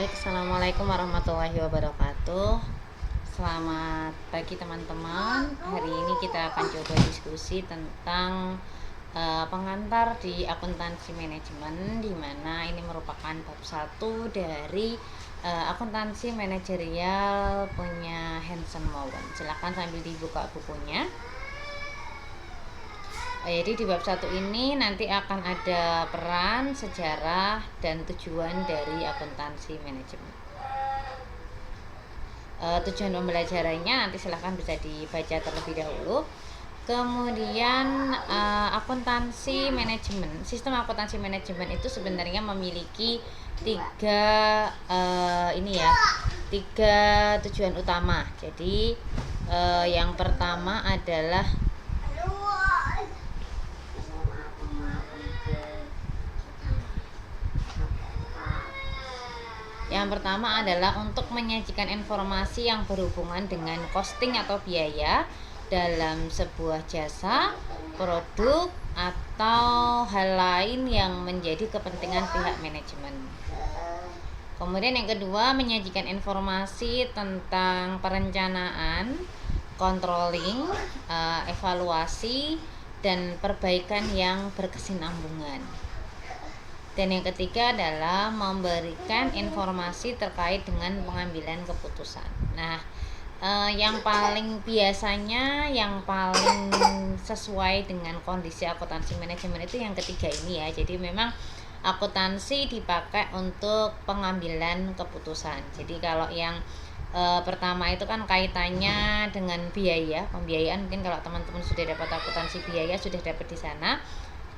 Baik, assalamualaikum warahmatullahi wabarakatuh. Selamat pagi teman-teman. Hari ini kita akan coba diskusi tentang pengantar di akuntansi manajemen, di mana ini merupakan bab 1 dari akuntansi manajerial punya Hanson Mowen. Silahkan sambil dibuka bukunya. Jadi di bab 1 ini nanti akan ada peran, sejarah, dan tujuan dari akuntansi manajemen. Tujuan pembelajarannya nanti silahkan bisa dibaca terlebih dahulu. Kemudian akuntansi manajemen, sistem akuntansi manajemen itu sebenarnya memiliki tiga tujuan utama. Jadi yang pertama adalah untuk menyajikan informasi yang berhubungan dengan costing atau biaya dalam sebuah jasa, produk, atau hal lain yang menjadi kepentingan pihak manajemen. Kemudian yang kedua, menyajikan informasi tentang perencanaan, controlling, evaluasi, dan perbaikan yang berkesinambungan. Dan yang ketiga adalah memberikan informasi terkait dengan pengambilan keputusan. Nah, yang paling sesuai dengan kondisi akuntansi manajemen itu yang ketiga ini ya. Jadi memang akuntansi dipakai untuk pengambilan keputusan. Jadi kalau yang pertama itu kan kaitannya dengan biaya, pembiayaan. Mungkin kalau teman-teman sudah dapat akuntansi biaya sudah dapat di sana.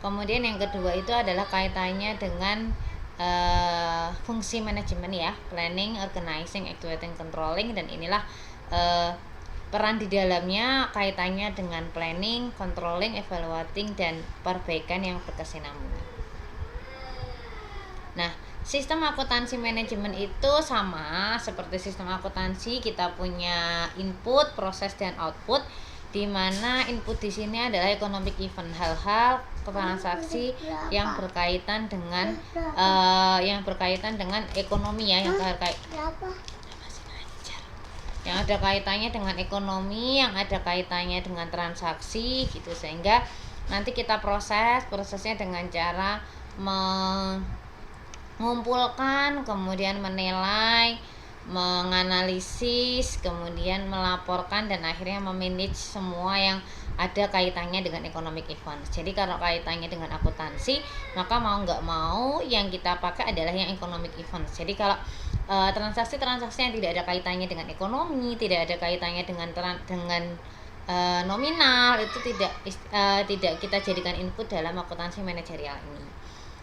Kemudian yang kedua itu adalah kaitannya dengan fungsi manajemen ya, planning, organizing, actuating, controlling, dan inilah peran di dalamnya kaitannya dengan planning, controlling, evaluating, dan perbaikan yang berkesinambungan. Nah, sistem akuntansi manajemen itu sama seperti sistem akuntansi, kita punya input, proses, dan output, di mana input di sini adalah economic event, hal-hal transaksi yang berkaitan dengan ekonomi ya, yang ada kaitannya dengan ekonomi, yang ada kaitannya dengan transaksi gitu, sehingga nanti kita prosesnya dengan cara mengumpulkan, kemudian menilai, menganalisis, kemudian melaporkan, dan akhirnya memanage semua yang ada kaitannya dengan economic event. Jadi kalau kaitannya dengan akuntansi, maka mau nggak mau yang kita pakai adalah yang economic event. Jadi kalau transaksi-transaksi yang tidak ada kaitannya dengan ekonomi, tidak ada kaitannya dengan nominal, itu tidak kita jadikan input dalam akuntansi manajerial ini.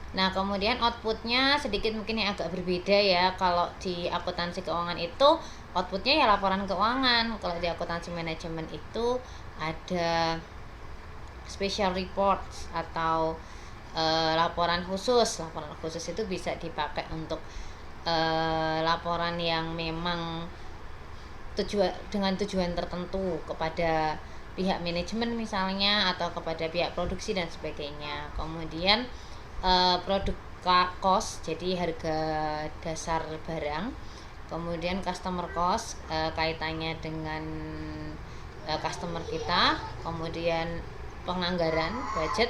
Nah, kemudian outputnya sedikit mungkin yang agak berbeda ya. Kalau di akuntansi keuangan itu outputnya ya laporan keuangan. Kalau di akuntansi manajemen itu ada special reports atau laporan khusus. Laporan khusus itu bisa dipakai untuk laporan yang memang dengan tujuan tertentu kepada pihak manajemen misalnya, atau kepada pihak produksi dan sebagainya. Kemudian produk cost, jadi harga dasar barang. Kemudian customer cost, kaitannya dengan customer kita. Kemudian penganggaran, budget.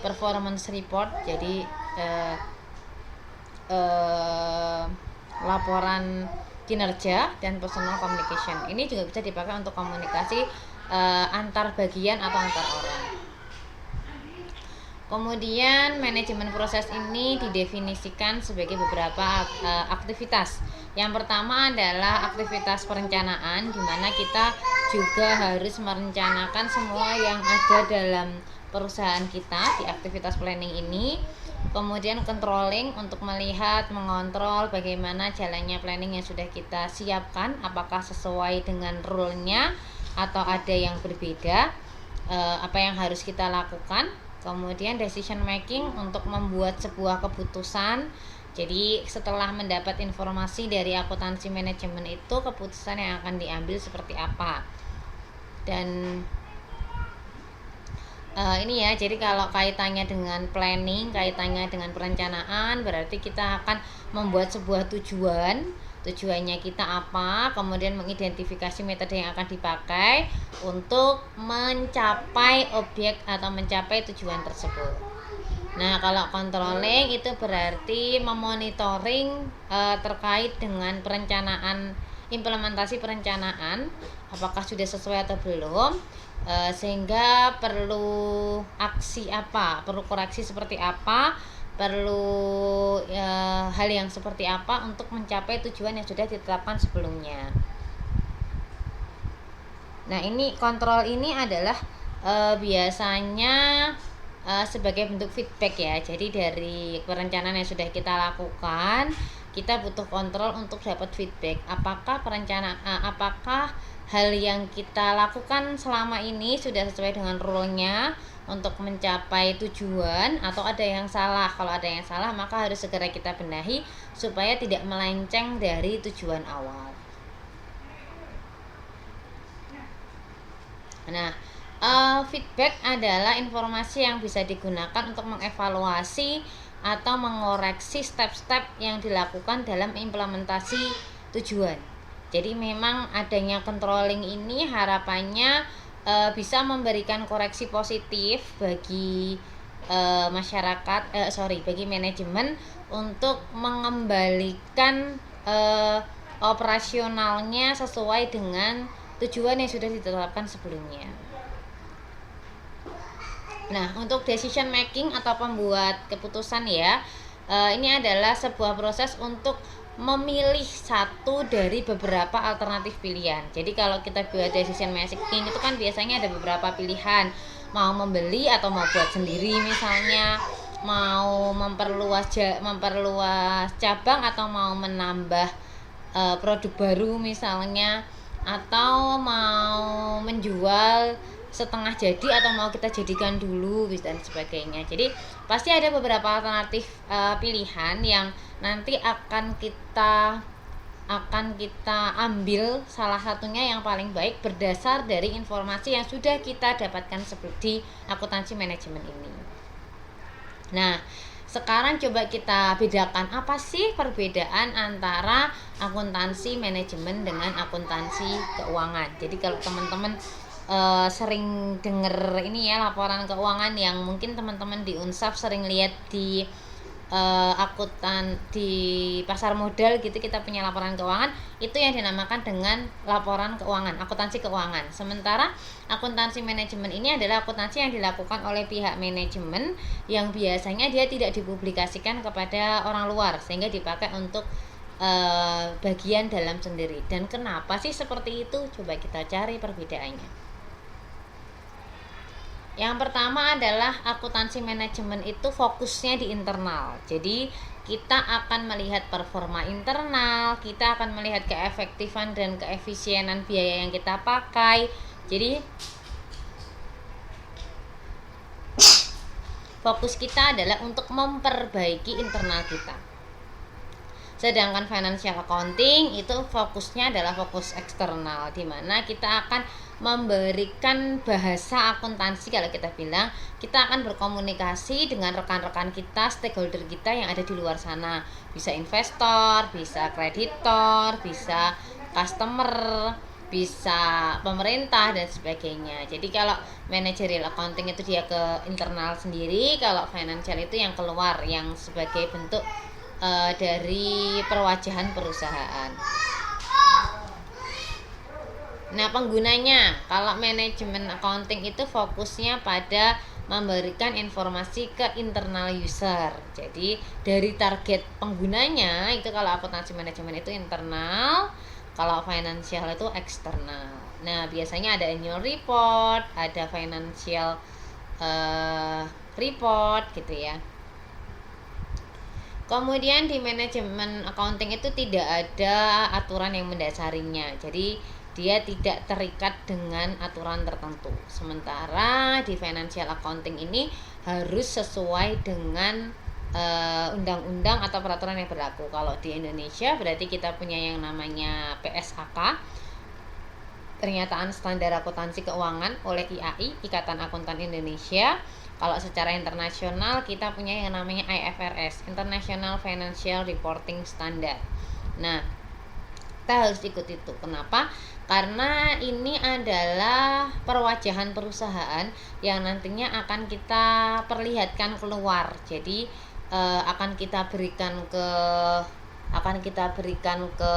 Performance report, jadi laporan kinerja. Dan personal communication, ini juga bisa dipakai untuk komunikasi antar bagian atau antar orang. Kemudian manajemen proses ini didefinisikan sebagai beberapa aktivitas. Yang pertama adalah aktivitas perencanaan, di mana kita juga harus merencanakan semua yang ada dalam perusahaan kita di aktivitas planning ini. Kemudian controlling, untuk melihat, mengontrol bagaimana jalannya planning yang sudah kita siapkan, apakah sesuai dengan rule-nya atau ada yang berbeda, apa yang harus kita lakukan. Kemudian decision making, untuk membuat sebuah keputusan. Jadi setelah mendapat informasi dari akuntansi manajemen itu, keputusan yang akan diambil seperti apa. Dan Ini ya, jadi kalau kaitannya dengan planning, kaitannya dengan perencanaan, berarti kita akan membuat sebuah tujuan. Tujuannya kita apa, kemudian mengidentifikasi metode yang akan dipakai untuk mencapai objek atau mencapai tujuan tersebut. Nah, kalau controlling itu berarti memonitoring terkait dengan perencanaan, implementasi perencanaan, apakah sudah sesuai atau belum, sehingga perlu aksi apa, perlu koreksi seperti apa, perlu hal yang seperti apa untuk mencapai tujuan yang sudah ditetapkan sebelumnya. Nah, ini kontrol ini adalah biasanya sebagai bentuk feedback ya. Jadi dari perencanaan yang sudah kita lakukan, kita butuh kontrol untuk dapat feedback. Apakah hal yang kita lakukan selama ini sudah sesuai dengan rule-nya untuk mencapai tujuan, atau ada yang salah. Kalau ada yang salah, maka harus segera kita benahi supaya tidak melenceng dari tujuan awal. Nah, feedback adalah informasi yang bisa digunakan untuk mengevaluasi atau mengoreksi step-step yang dilakukan dalam implementasi tujuan. Jadi memang adanya controlling ini harapannya bisa memberikan koreksi positif bagi bagi manajemen untuk mengembalikan operasionalnya sesuai dengan tujuan yang sudah ditetapkan sebelumnya. Nah, untuk decision making atau pembuat keputusan ya, ini adalah sebuah proses untuk memilih satu dari beberapa alternatif pilihan. Jadi kalau kita buat decision making itu kan biasanya ada beberapa pilihan, mau membeli atau mau buat sendiri misalnya, mau memperluas cabang atau mau menambah produk baru misalnya, atau mau menjual setengah jadi atau mau kita jadikan dulu dan sebagainya. Jadi pasti ada beberapa alternatif pilihan yang nanti akan kita ambil salah satunya yang paling baik berdasar dari informasi yang sudah kita dapatkan seperti akuntansi manajemen ini. Nah, sekarang coba kita bedakan apa sih perbedaan antara akuntansi manajemen dengan akuntansi keuangan. Jadi kalau teman-teman sering denger ini ya, laporan keuangan yang mungkin teman-teman di Unsaf sering lihat di di pasar modal gitu, kita punya laporan keuangan, itu yang dinamakan dengan laporan keuangan, akuntansi keuangan. Sementara akuntansi manajemen ini adalah akuntansi yang dilakukan oleh pihak manajemen yang biasanya dia tidak dipublikasikan kepada orang luar sehingga dipakai untuk bagian dalam sendiri. Dan kenapa sih seperti itu? Coba kita cari perbedaannya. Yang pertama adalah akuntansi manajemen itu fokusnya di internal. Jadi kita akan melihat performa internal, kita akan melihat keefektifan dan keefisienan biaya yang kita pakai. Jadi fokus kita adalah untuk memperbaiki internal kita. Sedangkan financial accounting itu fokusnya adalah fokus eksternal, di mana kita akan memberikan bahasa akuntansi. Kalau kita bilang, kita akan berkomunikasi dengan rekan-rekan kita, stakeholder kita yang ada di luar sana. Bisa investor, bisa kreditor, bisa customer, bisa pemerintah dan sebagainya. Jadi kalau managerial accounting itu dia ke internal sendiri, kalau financial itu yang keluar, yang sebagai bentuk dari perwajahan perusahaan. Nah, penggunanya, kalau manajemen accounting itu fokusnya pada memberikan informasi ke internal user. Jadi dari target penggunanya itu, kalau akuntansi manajemen itu internal, kalau financial itu eksternal. Nah, biasanya ada annual report, ada financial report gitu ya. Kemudian di manajemen accounting itu tidak ada aturan yang mendasarinya. Jadi dia tidak terikat dengan aturan tertentu. Sementara di financial accounting ini harus sesuai dengan undang-undang atau peraturan yang berlaku. Kalau di Indonesia berarti kita punya yang namanya PSAK, pernyataan standar akuntansi keuangan oleh IAI, Ikatan Akuntan Indonesia. Kalau secara internasional kita punya yang namanya IFRS, International Financial Reporting Standard. Nah, kita harus ikut itu. Kenapa? Karena ini adalah perwajahan perusahaan yang nantinya akan kita perlihatkan keluar. Jadi akan kita berikan ke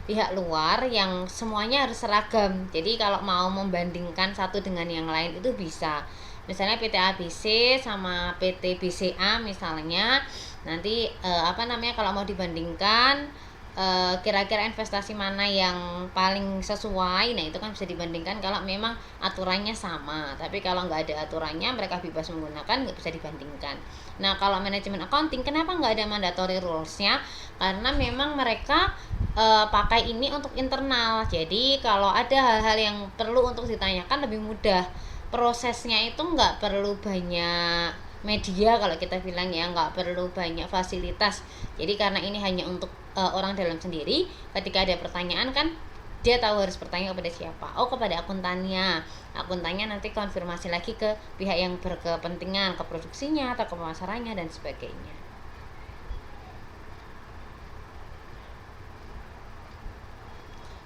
pihak luar yang semuanya harus seragam. Jadi kalau mau membandingkan satu dengan yang lain itu bisa. Misalnya PT ABC sama PT BCA misalnya, nanti kalau mau dibandingkan kira-kira investasi mana yang paling sesuai, nah itu kan bisa dibandingkan kalau memang aturannya sama. Tapi kalau nggak ada aturannya, mereka bebas menggunakan, nggak bisa dibandingkan. Nah, kalau manajemen accounting, kenapa nggak ada mandatory rules-nya? Karena memang mereka pakai ini untuk internal. Jadi kalau ada hal-hal yang perlu untuk ditanyakan lebih mudah. Prosesnya itu nggak perlu banyak media, kalau kita bilang ya, nggak perlu banyak fasilitas. Jadi karena ini hanya untuk orang dalam sendiri, ketika ada pertanyaan kan dia tahu harus bertanya kepada siapa. Kepada akuntannya nanti konfirmasi lagi ke pihak yang berkepentingan, ke produksinya atau ke pemasarannya dan sebagainya.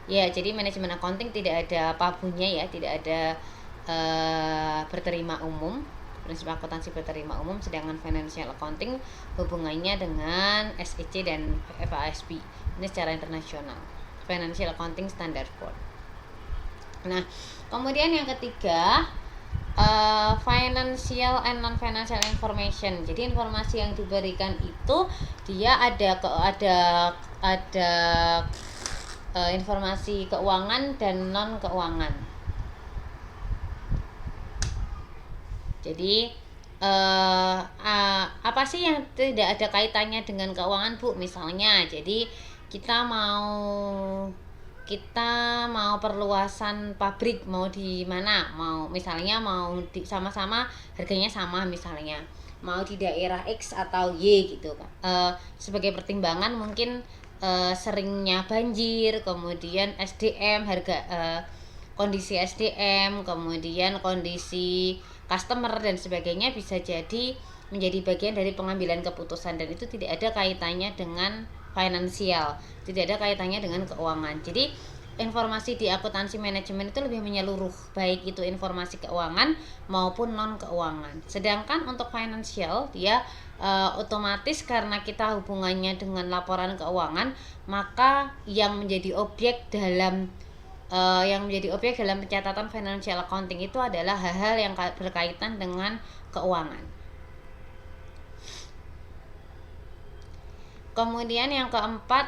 Ya, jadi manajemen accounting tidak ada pabunya ya, tidak ada berterima umum, prinsip akuntansi berterima umum. Sedangkan financial accounting hubungannya dengan SEC dan FASB, ini secara internasional, Financial Accounting Standard Board. Nah, kemudian yang ketiga, financial and non financial information. Jadi informasi yang diberikan itu dia ada informasi keuangan dan non keuangan. Jadi apa sih yang tidak ada kaitannya dengan keuangan, Bu? Misalnya, jadi kita mau perluasan pabrik, mau di mana? Misalnya mau sama-sama harganya sama, misalnya mau di daerah X atau Y gitu kan. Sebagai pertimbangan mungkin seringnya banjir, kemudian SDM, kondisi SDM, kemudian kondisi customer dan sebagainya bisa jadi menjadi bagian dari pengambilan keputusan, dan itu tidak ada kaitannya dengan finansial, tidak ada kaitannya dengan keuangan. Jadi informasi di akuntansi manajemen itu lebih menyeluruh, baik itu informasi keuangan maupun non keuangan. Sedangkan untuk finansial dia otomatis karena kita hubungannya dengan laporan keuangan, maka yang menjadi objek dalam pencatatan financial accounting itu adalah hal-hal yang berkaitan dengan keuangan. Kemudian yang keempat,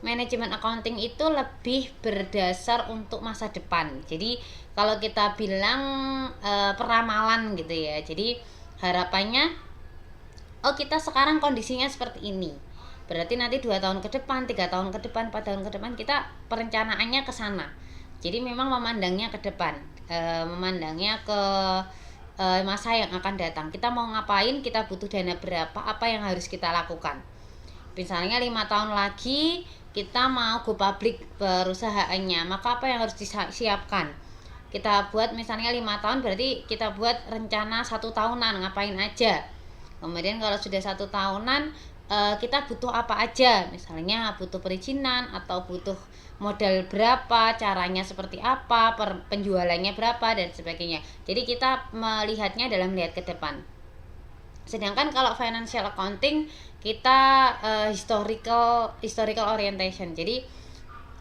manajemen accounting itu lebih berdasar untuk masa depan. Jadi kalau kita bilang peramalan gitu ya, jadi harapannya kita sekarang kondisinya seperti ini, berarti nanti 2 tahun ke depan, 3 tahun ke depan, 4 tahun ke depan kita perencanaannya ke sana. Jadi memang memandangnya ke depan, memandangnya ke masa yang akan datang. Kita mau ngapain, kita butuh dana berapa, apa yang harus kita lakukan. Misalnya 5 tahun lagi kita mau go public perusahaannya, maka apa yang harus disiapkan? Kita buat misalnya 5 tahun, berarti kita buat rencana 1 tahunan, ngapain aja. Kemudian kalau sudah 1 tahunan, kita butuh apa aja, misalnya butuh perizinan atau butuh modal berapa, caranya seperti apa, penjualannya berapa dan sebagainya. Jadi kita melihatnya dalam melihat ke depan. Sedangkan kalau financial accounting kita historical orientation. Jadi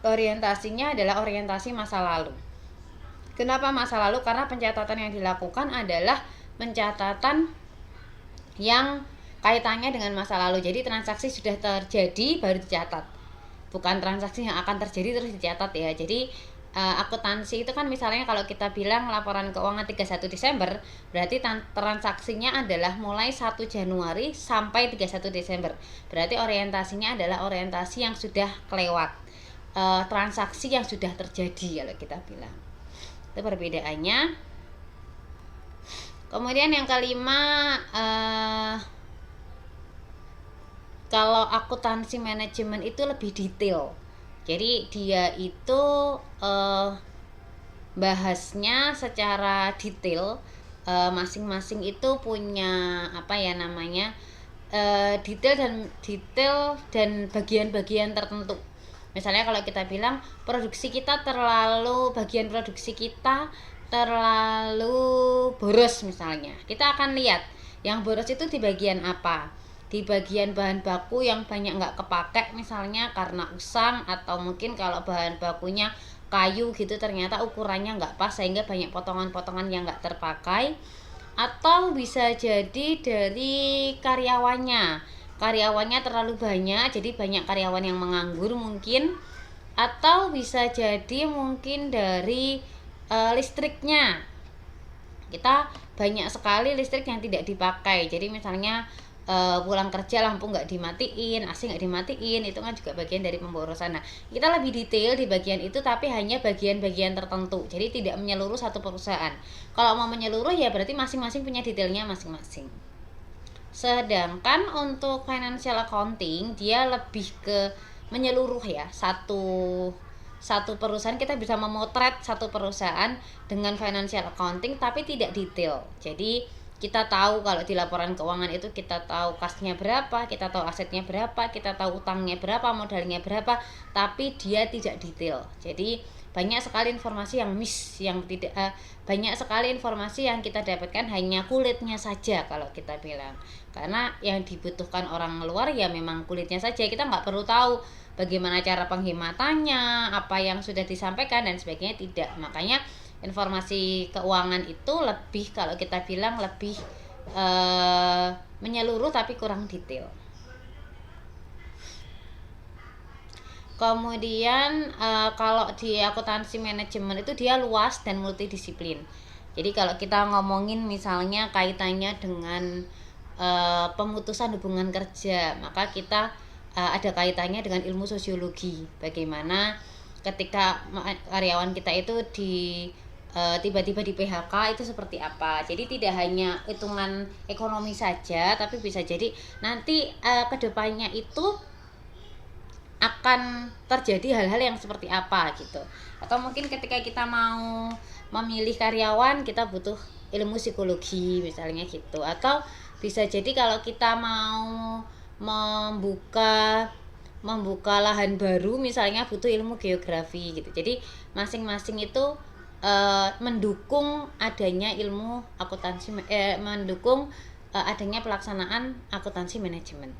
orientasinya adalah orientasi masa lalu. Kenapa masa lalu? Karena pencatatan yang dilakukan adalah pencatatan yang kaitannya dengan masa lalu. Jadi transaksi sudah terjadi baru dicatat, bukan transaksi yang akan terjadi terus dicatat ya. Jadi akuntansi itu kan misalnya kalau kita bilang laporan keuangan 31 Desember, berarti transaksinya adalah mulai 1 Januari sampai 31 Desember. Berarti orientasinya adalah orientasi yang sudah kelewat, transaksi yang sudah terjadi kalau kita bilang. Itu perbedaannya. Kemudian yang kelima, kalau akuntansi manajemen itu lebih detail. Jadi dia itu bahasnya secara detail, masing-masing itu punya apa ya namanya, detail dan bagian-bagian tertentu. Misalnya kalau kita bilang bagian produksi kita terlalu boros misalnya, kita akan lihat yang boros itu di bagian apa, di bagian bahan baku yang banyak nggak kepake misalnya karena usang, atau mungkin kalau bahan bakunya kayu gitu ternyata ukurannya nggak pas sehingga banyak potongan-potongan yang nggak terpakai, atau bisa jadi dari karyawannya terlalu banyak jadi banyak karyawan yang menganggur mungkin, atau bisa jadi mungkin dari listriknya, kita banyak sekali listrik yang tidak dipakai. Jadi misalnya pulang kerja lampu nggak dimatiin, AC nggak dimatiin, itu kan juga bagian dari pemborosan. Nah, kita lebih detail di bagian itu, tapi hanya bagian-bagian tertentu, jadi tidak menyeluruh satu perusahaan. Kalau mau menyeluruh ya berarti masing-masing punya detailnya masing-masing. Sedangkan untuk financial accounting dia lebih ke menyeluruh ya, satu perusahaan kita bisa memotret satu perusahaan dengan financial accounting tapi tidak detail. Jadi kita tahu kalau di laporan keuangan itu kita tahu kasnya berapa, kita tahu asetnya berapa, kita tahu utangnya berapa, modalnya berapa, tapi dia tidak detail. Jadi banyak sekali informasi yang banyak sekali informasi yang kita dapatkan hanya kulitnya saja kalau kita bilang. Karena yang dibutuhkan orang luar ya memang kulitnya saja, kita nggak perlu tahu bagaimana cara penghematannya, apa yang sudah disampaikan dan sebagainya, tidak. Makanya informasi keuangan itu lebih, kalau kita bilang lebih menyeluruh tapi kurang detail. Kemudian kalau di akuntansi manajemen itu dia luas dan multidisiplin. Jadi kalau kita ngomongin misalnya kaitannya dengan pemutusan hubungan kerja, maka kita ada kaitannya dengan ilmu sosiologi. Bagaimana ketika karyawan kita itu tiba-tiba di PHK itu seperti apa. Jadi tidak hanya hitungan ekonomi saja, tapi bisa jadi nanti kedepannya itu akan terjadi hal-hal yang seperti apa gitu. Atau mungkin ketika kita mau memilih karyawan kita butuh ilmu psikologi misalnya gitu. Atau bisa jadi kalau kita mau membuka lahan baru misalnya butuh ilmu geografi gitu. Jadi masing-masing itu mendukung adanya ilmu akuntansi, mendukung adanya pelaksanaan akuntansi manajemen.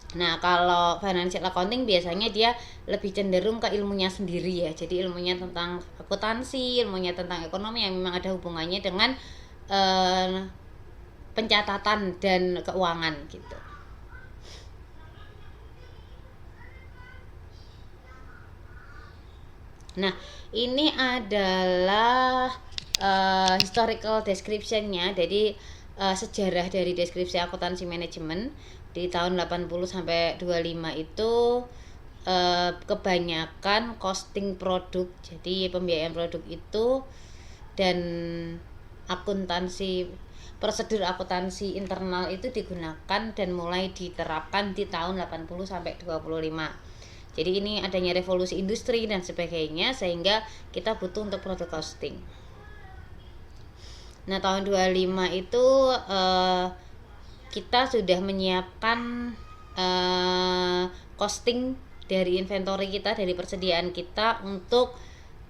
Nah, kalau financial accounting biasanya dia lebih cenderung ke ilmunya sendiri ya. Jadi ilmunya tentang akuntansi, ilmunya tentang ekonomi yang memang ada hubungannya dengan pencatatan dan keuangan gitu. Nah, ini adalah historical description-nya. Jadi sejarah dari deskripsi akuntansi manajemen di tahun 80 sampai 25 itu kebanyakan costing produk. Jadi pembiayaan produk itu dan prosedur akuntansi internal itu digunakan dan mulai diterapkan di tahun 80 sampai 25. Jadi ini adanya revolusi industri dan sebagainya sehingga kita butuh untuk produk costing. Nah, tahun 25 itu kita sudah menyiapkan costing dari inventory kita, dari persediaan kita untuk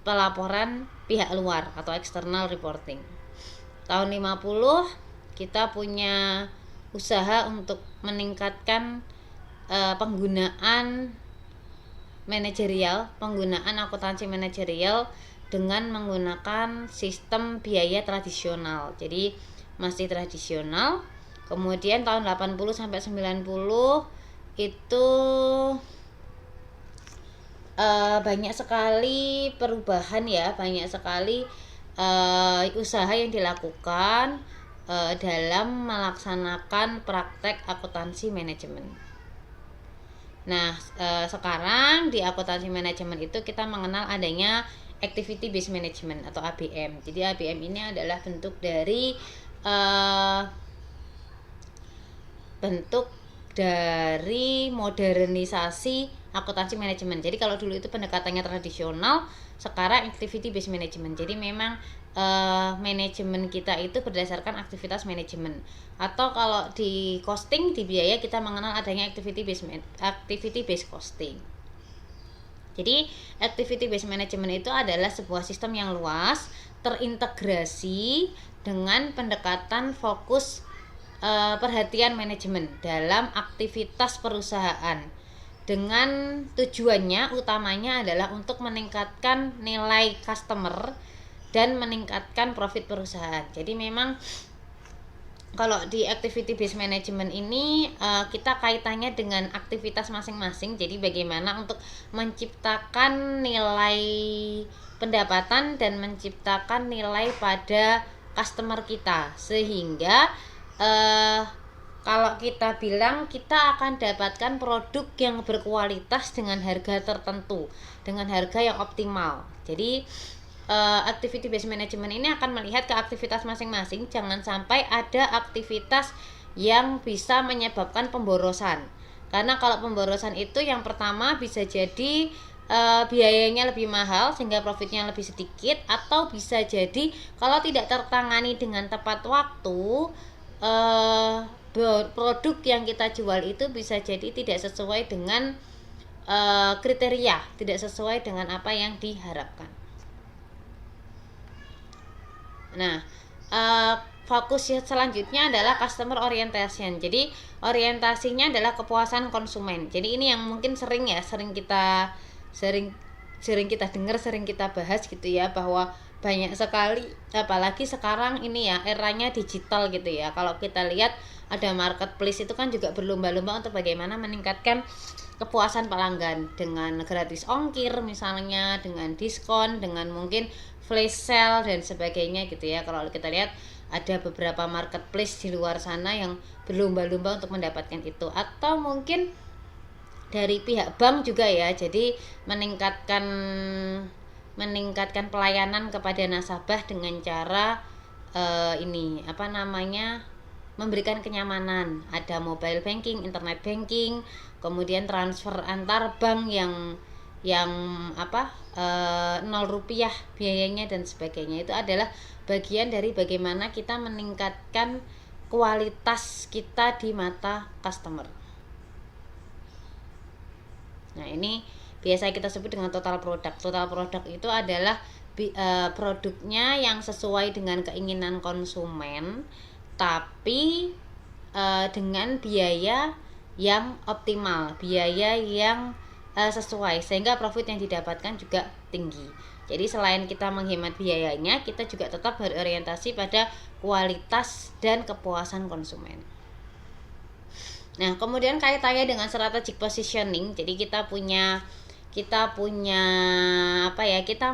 pelaporan pihak luar atau external reporting. Tahun 50 kita punya usaha untuk meningkatkan penggunaan akuntansi manajerial dengan menggunakan sistem biaya tradisional. Jadi masih tradisional. Kemudian tahun 80 sampai 90 itu banyak sekali perubahan ya, banyak sekali usaha yang dilakukan dalam melaksanakan praktek akuntansi manajemen. Nah, sekarang di akuntansi manajemen itu kita mengenal adanya activity based management atau ABM. Jadi ABM ini adalah bentuk dari modernisasi akuntansi manajemen. Jadi kalau dulu itu pendekatannya tradisional, sekarang activity based management. Jadi memang manajemen kita itu berdasarkan aktivitas manajemen. Atau kalau di costing, di biaya, kita mengenal adanya activity based costing. Jadi activity based management itu adalah sebuah sistem yang luas, terintegrasi dengan pendekatan fokus perhatian manajemen dalam aktivitas perusahaan, dengan tujuannya utamanya adalah untuk meningkatkan nilai customer dan meningkatkan profit perusahaan. Jadi memang kalau di activity based management ini kita kaitannya dengan aktivitas masing-masing. Jadi bagaimana untuk menciptakan nilai pendapatan dan menciptakan nilai pada customer kita, sehingga kalau kita bilang kita akan dapatkan produk yang berkualitas dengan harga tertentu, dengan harga yang optimal. Jadi activity based management ini akan melihat ke aktivitas masing-masing. Jangan sampai ada aktivitas yang bisa menyebabkan pemborosan, karena kalau pemborosan itu yang pertama bisa jadi biayanya lebih mahal sehingga profitnya lebih sedikit, atau bisa jadi kalau tidak tertangani dengan tepat waktu, produk yang kita jual itu bisa jadi tidak sesuai dengan kriteria, tidak sesuai dengan apa yang diharapkan. Nah, fokus selanjutnya adalah customer orientation. Jadi orientasinya adalah kepuasan konsumen. Jadi ini yang mungkin sering kita dengar, sering kita bahas gitu ya, bahwa banyak sekali, apalagi sekarang ini ya eranya digital gitu ya. Kalau kita lihat ada marketplace itu kan juga berlomba-lomba untuk bagaimana meningkatkan kepuasan pelanggan dengan gratis ongkir misalnya, dengan diskon, dengan mungkin flash sale dan sebagainya gitu ya. Kalau kita lihat ada beberapa marketplace di luar sana yang berlomba-lomba untuk mendapatkan itu, atau mungkin dari pihak bank juga ya. Jadi meningkatkan pelayanan kepada nasabah dengan cara memberikan kenyamanan. Ada mobile banking, internet banking, kemudian transfer antar bank yang 0 rupiah biayanya dan sebagainya. Itu adalah bagian dari bagaimana kita meningkatkan kualitas kita di mata customer. Nah, ini biasa kita sebut dengan total product. Total product itu adalah produknya yang sesuai dengan keinginan konsumen, tapi dengan biaya yang optimal, biaya yang sesuai, sehingga profit yang didapatkan juga tinggi. Jadi selain kita menghemat biayanya, kita juga tetap berorientasi pada kualitas dan kepuasan konsumen. Nah, kemudian kaitannya dengan strategic positioning. Jadi kita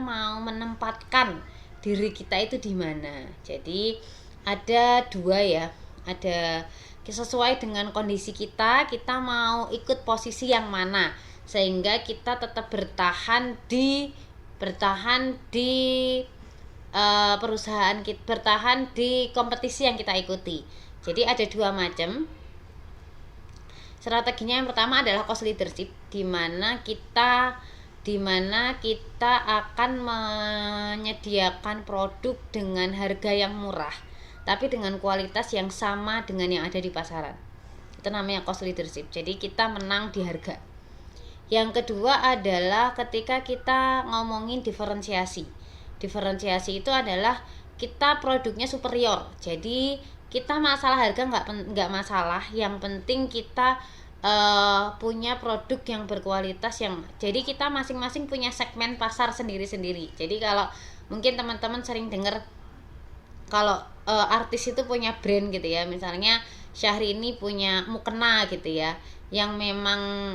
mau menempatkan diri kita itu di mana. Jadi ada dua ya, ada sesuai dengan kondisi kita mau ikut posisi yang mana, sehingga kita tetap bertahan di perusahaan kita, bertahan di kompetisi yang kita ikuti. Jadi ada dua macam strateginya. Yang pertama adalah cost leadership, di mana kita akan menyediakan produk dengan harga yang murah tapi dengan kualitas yang sama dengan yang ada di pasaran. Itu namanya cost leadership. Jadi kita menang di harga. Yang kedua adalah ketika kita ngomongin diferensiasi. Diferensiasi itu adalah kita produknya superior. Jadi kita masalah harga nggak masalah. Yang penting kita punya produk yang berkualitas, jadi kita masing-masing punya segmen pasar sendiri-sendiri. Jadi kalau mungkin teman-teman sering dengar kalau artis itu punya brand gitu ya, misalnya Syahrini punya mukena gitu ya, yang memang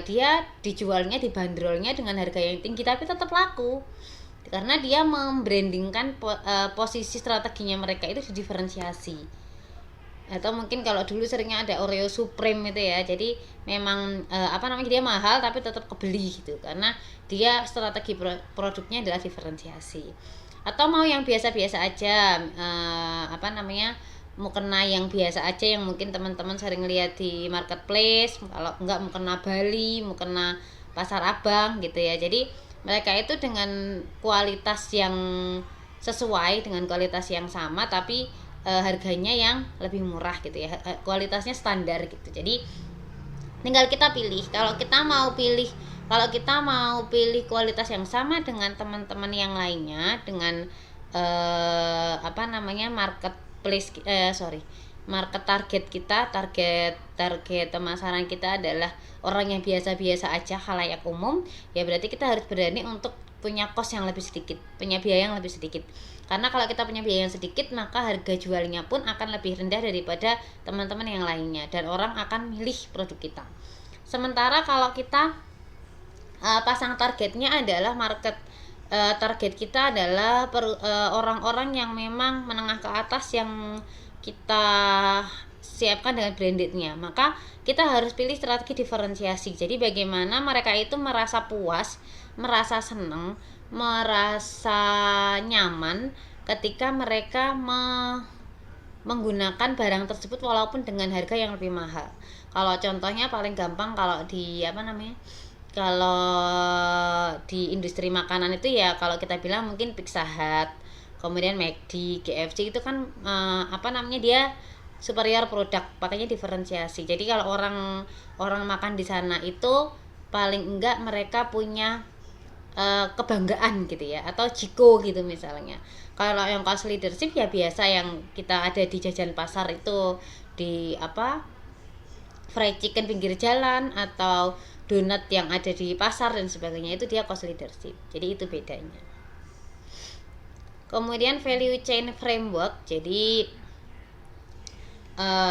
dia dijualnya, dibanderolnya dengan harga yang tinggi tapi tetap laku karena dia membrandingkan posisi strateginya mereka itu diferensiasi. Atau mungkin kalau dulu seringnya ada Oreo Supreme itu ya, jadi memang dia mahal tapi tetap kebeli gitu karena dia strategi produknya adalah diferensiasi. Atau mau yang biasa-biasa aja, mukena yang biasa aja yang mungkin teman-teman sering lihat di marketplace. Kalau enggak mukena Bali, mukena pasar abang gitu ya. Jadi mereka itu dengan kualitas yang sesuai, dengan kualitas yang sama, tapi harganya yang lebih murah gitu ya, kualitasnya standar gitu. Jadi tinggal kita pilih. Kalau kita mau pilih kualitas yang sama dengan teman-teman yang lainnya, dengan market target kita, target pemasaran kita adalah orang yang biasa-biasa aja, khalayak umum, ya berarti kita harus berani untuk punya cost yang lebih sedikit, punya biaya yang lebih sedikit. Karena kalau kita punya biaya yang sedikit, maka harga jualnya pun akan lebih rendah daripada teman-teman yang lainnya, dan orang akan milih produk kita. Sementara kalau kita pasang targetnya adalah target kita adalah orang-orang yang memang menengah ke atas yang kita siapkan dengan brandednya, maka kita harus pilih strategi diferensiasi. Jadi bagaimana mereka itu merasa puas, merasa senang, merasa nyaman ketika mereka menggunakan barang tersebut walaupun dengan harga yang lebih mahal. Kalau contohnya paling gampang, kalau di industri makanan itu ya, kalau kita bilang mungkin Pizza Hut, kemudian McD, KFC, itu kan dia superior produk, makanya diferensiasi. Jadi kalau orang makan di sana itu paling enggak mereka punya kebanggaan gitu ya, atau jiko gitu misalnya. Kalau yang cost leadership ya biasa yang kita ada di jajan pasar itu, di fried chicken pinggir jalan atau donat yang ada di pasar dan sebagainya, itu dia cost leadership. Jadi itu bedanya. Kemudian value chain framework. Jadi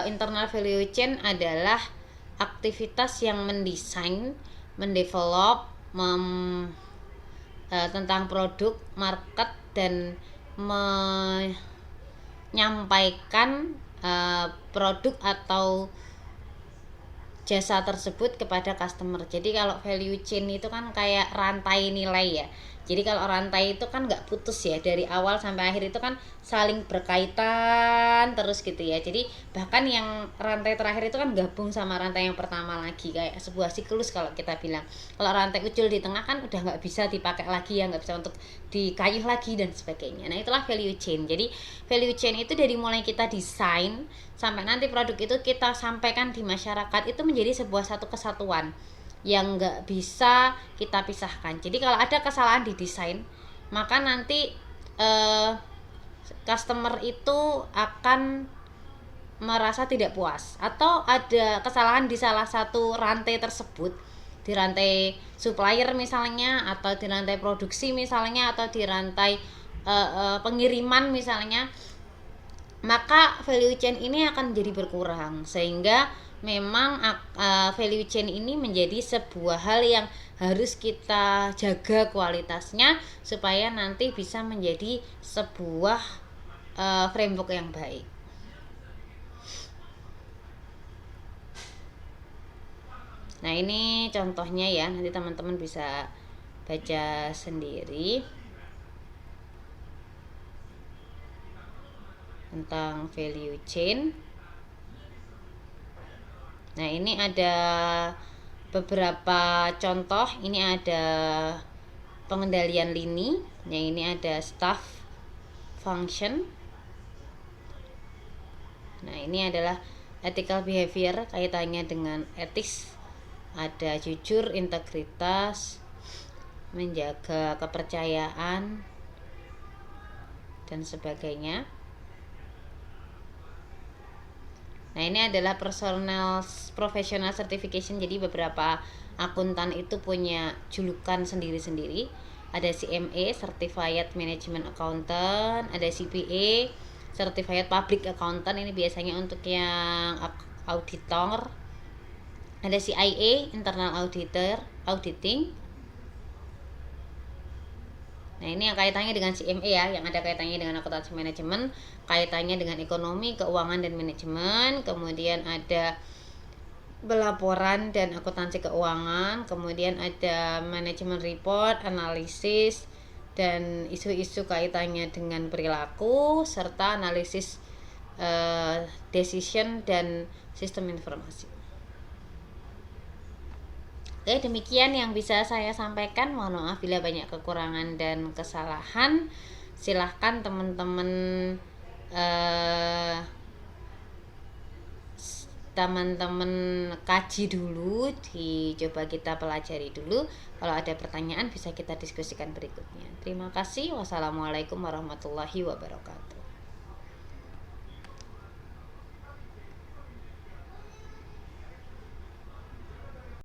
internal value chain adalah aktivitas yang mendesain, mendevelop tentang produk, market, dan menyampaikan produk atau jasa tersebut kepada customer. Jadi kalau value chain itu kan kayak rantai nilai ya. Jadi kalau rantai itu kan nggak putus ya, dari awal sampai akhir itu kan saling berkaitan terus gitu ya. Jadi bahkan yang rantai terakhir itu kan gabung sama rantai yang pertama lagi, kayak sebuah siklus kalau kita bilang. Kalau rantai ujul di tengah kan udah nggak bisa dipakai lagi ya, nggak bisa untuk dikayuh lagi dan sebagainya. Nah itulah value chain. Jadi value chain itu dari mulai kita desain sampai nanti produk itu kita sampaikan di masyarakat, itu menjadi sebuah satu kesatuan yang nggak bisa kita pisahkan. Jadi kalau ada kesalahan di desain, maka nanti customer itu akan merasa tidak puas, atau ada kesalahan di salah satu rantai tersebut, di rantai supplier misalnya, atau di rantai produksi misalnya, atau di rantai pengiriman misalnya, maka value chain ini akan menjadi berkurang. Sehingga memang value chain ini menjadi sebuah hal yang harus kita jaga kualitasnya, supaya nanti bisa menjadi sebuah framework yang baik. Nah ini contohnya ya, nanti teman-teman bisa baca sendiri tentang value chain. Nah ini ada beberapa contoh. Ini ada pengendalian lini, yang ini ada staff function. Nah ini adalah ethical behavior, kaitannya dengan etis. Ada jujur, integritas, menjaga kepercayaan, dan sebagainya. Nah ini adalah professional certification. Jadi beberapa akuntan itu punya julukan sendiri-sendiri. Ada CMA, Certified Management Accountant. Ada CPA, Certified Public Accountant, ini biasanya untuk yang auditor. Ada CIA, Internal Auditing. Nah ini yang kaitannya dengan CMA ya, yang ada kaitannya dengan akuntansi manajemen, kaitannya dengan ekonomi, keuangan, dan manajemen. Kemudian ada pelaporan dan akuntansi keuangan. Kemudian ada manajemen report, analisis, dan isu-isu kaitannya dengan perilaku, serta analisis decision dan sistem informasi. Oke, demikian yang bisa saya sampaikan. Mohon maaf bila banyak kekurangan dan kesalahan. Silahkan teman-teman teman-teman kaji dulu, dicoba kita pelajari dulu. Kalau ada pertanyaan bisa kita diskusikan berikutnya. Terima kasih. Wassalamualaikum warahmatullahi wabarakatuh.